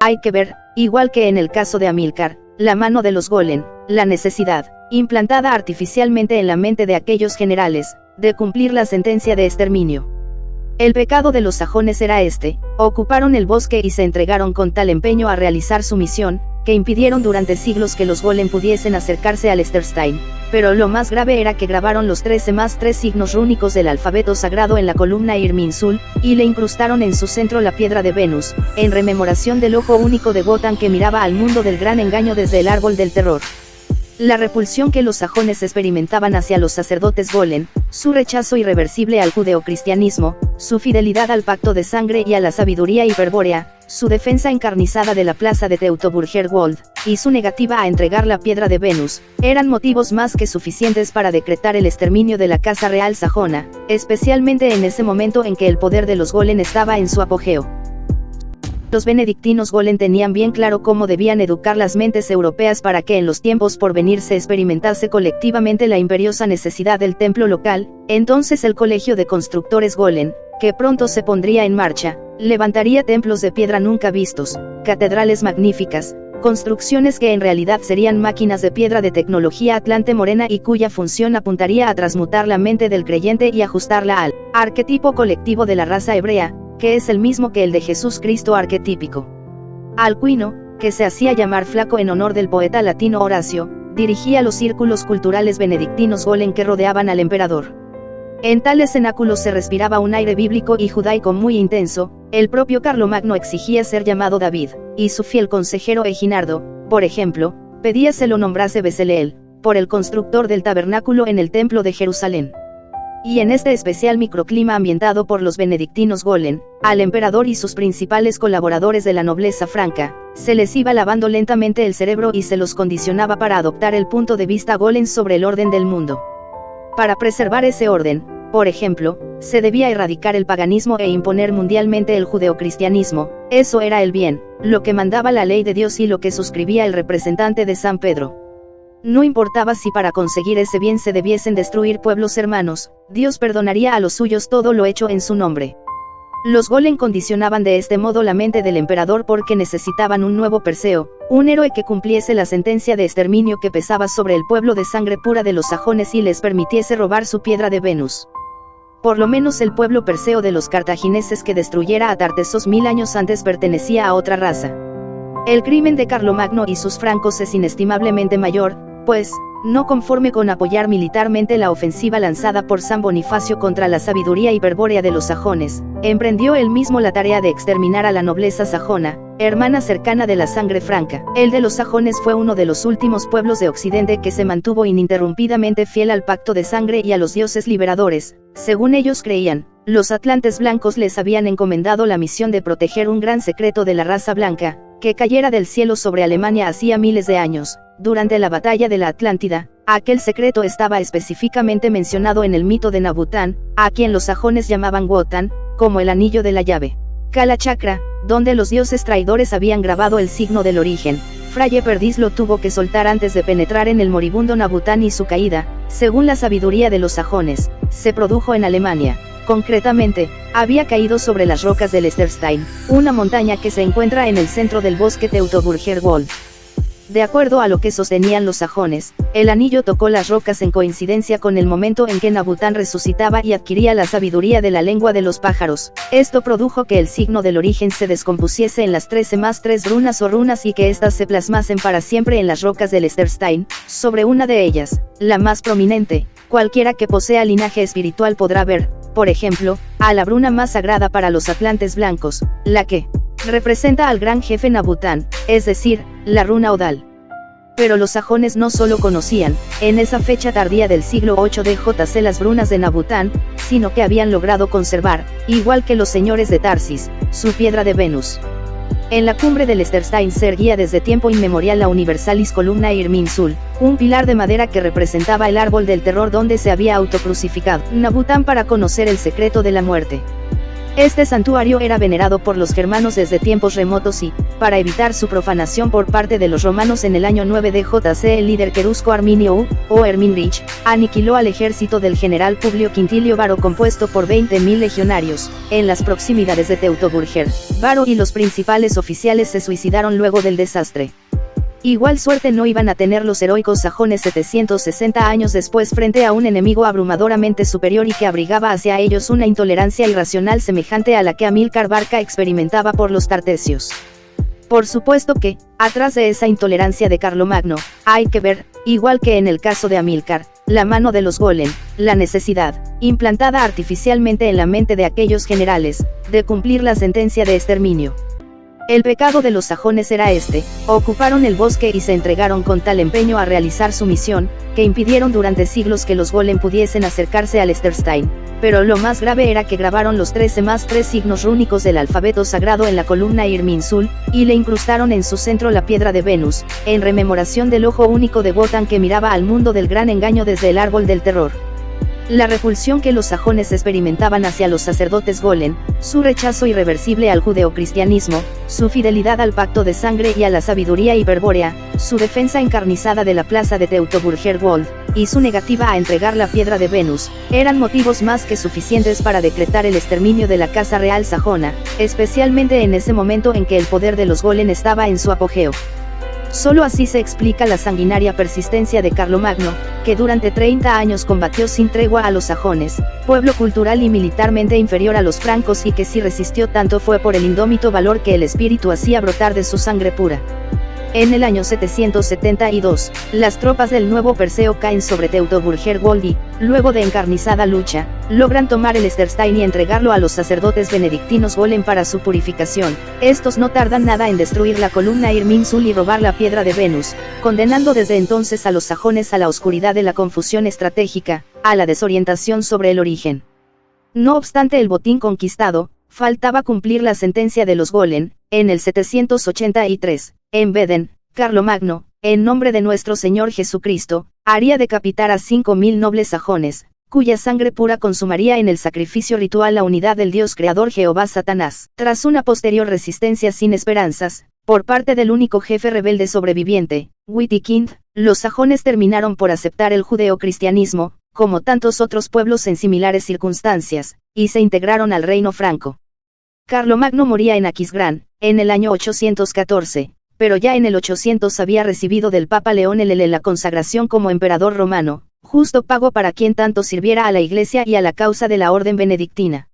Hay que ver, igual que en el caso de Amílcar, la mano de los golem, la necesidad, implantada artificialmente en la mente de aquellos generales, de cumplir la sentencia de exterminio. El pecado de los sajones era este: ocuparon el bosque y se entregaron con tal empeño a realizar su misión, que impidieron durante siglos que los golem pudiesen acercarse al Esterstein, pero lo más grave era que grabaron los 13+3 signos rúnicos del alfabeto sagrado en la columna Irminsul, y le incrustaron en su centro la piedra de Venus, en rememoración del ojo único de Wotan que miraba al mundo del gran engaño desde el árbol del terror. La repulsión que los sajones experimentaban hacia los sacerdotes golem, su rechazo irreversible al judeocristianismo, su fidelidad al pacto de sangre y a la sabiduría hiperbórea, su defensa encarnizada de la plaza de Teutoburger-Wald, y su negativa a entregar la piedra de Venus, eran motivos más que suficientes para decretar el exterminio de la casa real sajona, especialmente en ese momento en que el poder de los golem estaba en su apogeo. Los benedictinos golem tenían bien claro cómo debían educar las mentes europeas para que en los tiempos por venir se experimentase colectivamente la imperiosa necesidad del templo local. Entonces el colegio de constructores golem, que pronto se pondría en marcha, levantaría templos de piedra nunca vistos, catedrales magníficas, construcciones que en realidad serían máquinas de piedra de tecnología atlante morena y cuya función apuntaría a transmutar la mente del creyente y ajustarla al arquetipo colectivo de la raza hebrea, que es el mismo que el de Jesús Cristo arquetípico. Alcuino, que se hacía llamar Flaco en honor del poeta latino Horacio, dirigía los círculos culturales benedictinos golem que rodeaban al emperador. En tales cenáculos se respiraba un aire bíblico y judaico muy intenso. El propio Carlomagno exigía ser llamado David, y su fiel consejero Eginardo, por ejemplo, pedía se lo nombrase Besaleel, por el constructor del tabernáculo en el templo de Jerusalén. Y en este especial microclima ambientado por los benedictinos golem, al emperador y sus principales colaboradores de la nobleza franca, se les iba lavando lentamente el cerebro y se los condicionaba para adoptar el punto de vista golem sobre el orden del mundo. Para preservar ese orden, por ejemplo, se debía erradicar el paganismo e imponer mundialmente el judeocristianismo. Eso era el bien, lo que mandaba la ley de Dios y lo que suscribía el representante de San Pedro. No importaba si para conseguir ese bien se debiesen destruir pueblos hermanos, Dios perdonaría a los suyos todo lo hecho en su nombre. Los golem condicionaban de este modo la mente del emperador porque necesitaban un nuevo Perseo, un héroe que cumpliese la sentencia de exterminio que pesaba sobre el pueblo de sangre pura de los sajones y les permitiese robar su piedra de Venus. Por lo menos el pueblo perseo de los cartagineses que destruyera a Tartesos 1000 años antes pertenecía a otra raza. El crimen de Carlomagno y sus francos es inestimablemente mayor, pues, no conforme con apoyar militarmente la ofensiva lanzada por San Bonifacio contra la sabiduría hiperbórea de los sajones, emprendió él mismo la tarea de exterminar a la nobleza sajona, hermana cercana de la sangre franca. El de los sajones fue uno de los últimos pueblos de Occidente que se mantuvo ininterrumpidamente fiel al pacto de sangre y a los dioses liberadores. Según ellos creían, los atlantes blancos les habían encomendado la misión de proteger un gran secreto de la raza blanca, que cayera del cielo sobre Alemania hacía miles de años. Durante la batalla de la Atlántida, aquel secreto estaba específicamente mencionado en el mito de Nabután, a quien los sajones llamaban Wotan, como el anillo de la llave. Kala Chakra, donde los dioses traidores habían grabado el signo del origen. Fraye Perdiz lo tuvo que soltar antes de penetrar en el moribundo Nabután y su caída, según la sabiduría de los sajones, se produjo en Alemania. Concretamente, había caído sobre las rocas del Esterstein, una montaña que se encuentra en el centro del bosque Teutoburger-Wald. De acuerdo a lo que sostenían los sajones, el anillo tocó las rocas en coincidencia con el momento en que Nabután resucitaba y adquiría la sabiduría de la lengua de los pájaros. Esto produjo que el signo del origen se descompusiese en las 13+3 runas o runas y que éstas se plasmasen para siempre en las rocas del Esterstein. Sobre una de ellas, la más prominente, cualquiera que posea linaje espiritual podrá ver, por ejemplo, a la runa más sagrada para los atlantes blancos, la que representa al gran jefe Nabután, es decir, la runa Odal. Pero los sajones no solo conocían, en esa fecha tardía del siglo VIII DJC las runas de Nabután, sino que habían logrado conservar, igual que los señores de Tarsis, su piedra de Venus. En la cumbre del Esterstein se erguía desde tiempo inmemorial la Universalis Columna Irminsul, un pilar de madera que representaba el árbol del terror donde se había autocrucificado Nabután para conocer el secreto de la muerte. Este santuario era venerado por los germanos desde tiempos remotos y, para evitar su profanación por parte de los romanos en el año 9 de JC, el líder querusco Arminio U, o Erminrich, aniquiló al ejército del general Publio Quintilio Varo compuesto por 20.000 legionarios, en las proximidades de Teutoburger. Varo y los principales oficiales se suicidaron luego del desastre. Igual suerte no iban a tener los heroicos sajones 760 años después frente a un enemigo abrumadoramente superior y que abrigaba hacia ellos una intolerancia irracional semejante a la que Amílcar Barca experimentaba por los tartesios. Por supuesto que, atrás de esa intolerancia de Carlomagno, hay que ver, igual que en el caso de Amílcar, la mano de los golem, la necesidad, implantada artificialmente en la mente de aquellos generales, de cumplir la sentencia de exterminio. El pecado de los sajones era ocuparon el bosque y se entregaron con tal empeño a realizar su misión, que impidieron durante siglos que los golem pudiesen acercarse al Esterstein, pero lo más grave era que grabaron los 13+3 signos rúnicos del alfabeto sagrado en la columna Irminsul, y le incrustaron en su centro la piedra de Venus, en rememoración del ojo único de Wotan que miraba al mundo del gran engaño desde el árbol del terror. La repulsión que los sajones experimentaban hacia los sacerdotes golem, su rechazo irreversible al judeocristianismo, su fidelidad al pacto de sangre y a la sabiduría hiperbórea, su defensa encarnizada de la plaza de Teutoburger Wald, y su negativa a entregar la piedra de Venus, eran motivos más que suficientes para decretar el exterminio de la casa real sajona, especialmente en ese momento en que el poder de los golem estaba en su apogeo. Solo así se explica la sanguinaria persistencia de Carlomagno, que durante 30 años combatió sin tregua a los sajones, pueblo cultural y militarmente inferior a los francos y que si resistió tanto fue por el indómito valor que el espíritu hacía brotar de su sangre pura. En el año 772, las tropas del nuevo Perseo caen sobre Teutoburger Wald y, luego de encarnizada lucha, logran tomar el Esterstein y entregarlo a los sacerdotes benedictinos golem para su purificación. Estos no tardan nada en destruir la columna Irminsul y robar la piedra de Venus, condenando desde entonces a los sajones a la oscuridad de la confusión estratégica, a la desorientación sobre el origen. No obstante el botín conquistado, faltaba cumplir la sentencia de los golem. En el 783, en Beden, Carlomagno, en nombre de nuestro Señor Jesucristo, haría decapitar a 5.000 nobles sajones, cuya sangre pura consumaría en el sacrificio ritual la unidad del Dios creador Jehová Satanás. Tras una posterior resistencia sin esperanzas, por parte del único jefe rebelde sobreviviente, Witikind, los sajones terminaron por aceptar el judeocristianismo, como tantos otros pueblos en similares circunstancias, y se integraron al reino franco. Carlomagno moría en Aquisgrán, en el año 814, pero ya en el 800 había recibido del Papa León el la consagración como emperador romano, justo pago para quien tanto sirviera a la Iglesia y a la causa de la orden benedictina.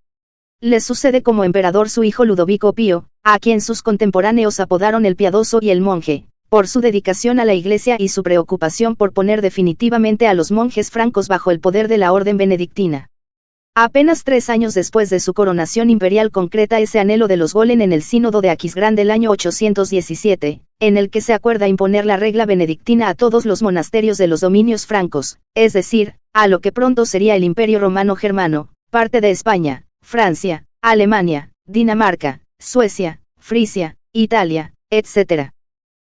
Le sucede como emperador su hijo Ludovico Pío, a quien sus contemporáneos apodaron el Piadoso y el Monje, por su dedicación a la Iglesia y su preocupación por poner definitivamente a los monjes francos bajo el poder de la orden benedictina. Apenas 3 años después de su coronación imperial concreta ese anhelo de los golem en el sínodo de Aquisgrán del año 817, en el que se acuerda imponer la regla benedictina a todos los monasterios de los dominios francos, es decir, a lo que pronto sería el Imperio Romano Germano, parte de España, Francia, Alemania, Dinamarca, Suecia, Frisia, Italia, etc.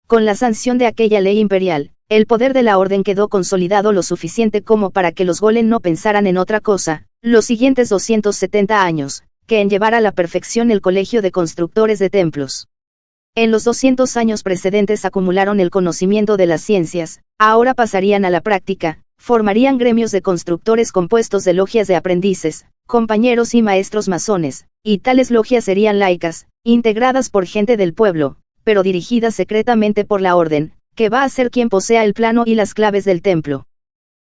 Con la sanción de aquella ley imperial, el poder de la orden quedó consolidado lo suficiente como para que los golem no pensaran en otra cosa, los siguientes 270 años, que en llevar a la perfección el colegio de constructores de templos. En los 200 años precedentes acumularon el conocimiento de las ciencias, ahora pasarían a la práctica, formarían gremios de constructores compuestos de logias de aprendices, compañeros y maestros masones, y tales logias serían laicas, integradas por gente del pueblo, pero dirigidas secretamente por la orden, que va a ser quien posea el plano y las claves del templo.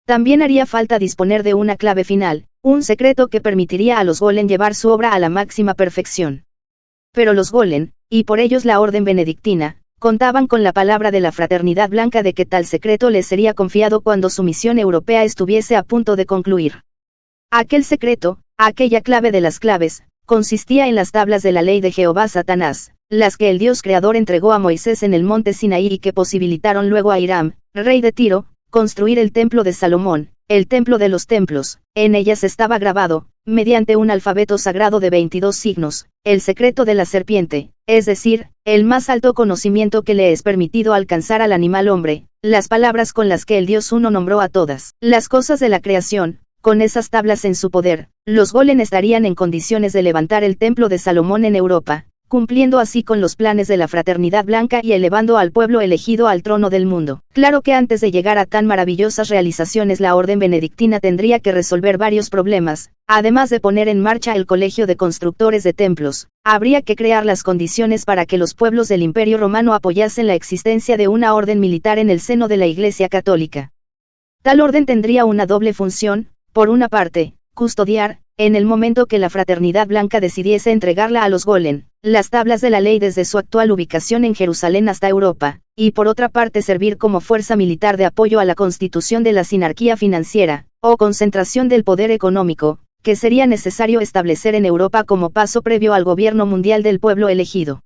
También haría falta disponer de una clave final, un secreto que permitiría a los golem llevar su obra a la máxima perfección. Pero los golem, y por ellos la orden benedictina, contaban con la palabra de la Fraternidad Blanca de que tal secreto les sería confiado cuando su misión europea estuviese a punto de concluir. Aquel secreto, aquella clave de las claves, consistía en las tablas de la ley de Jehová Satanás, las que el Dios creador entregó a Moisés en el monte Sinaí y que posibilitaron luego a Hiram, rey de Tiro, construir el templo de Salomón, el templo de los templos. En ellas estaba grabado, mediante un alfabeto sagrado de 22 signos, el secreto de la serpiente, es decir, el más alto conocimiento que le es permitido alcanzar al animal hombre, las palabras con las que el Dios uno nombró a todas las cosas de la creación, con esas tablas en su poder, los golem estarían en condiciones de levantar el templo de Salomón en Europa, cumpliendo así con los planes de la Fraternidad Blanca y elevando al pueblo elegido al trono del mundo. Claro que antes de llegar a tan maravillosas realizaciones la orden benedictina tendría que resolver varios problemas, además de poner en marcha el Colegio de Constructores de Templos, habría que crear las condiciones para que los pueblos del Imperio Romano apoyasen la existencia de una orden militar en el seno de la Iglesia Católica. Tal orden tendría una doble función, por una parte, custodiar, en el momento que la Fraternidad Blanca decidiese entregarla a los golem, las tablas de la ley desde su actual ubicación en Jerusalén hasta Europa, y por otra parte servir como fuerza militar de apoyo a la constitución de la sinarquía financiera, o concentración del poder económico, que sería necesario establecer en Europa como paso previo al gobierno mundial del pueblo elegido.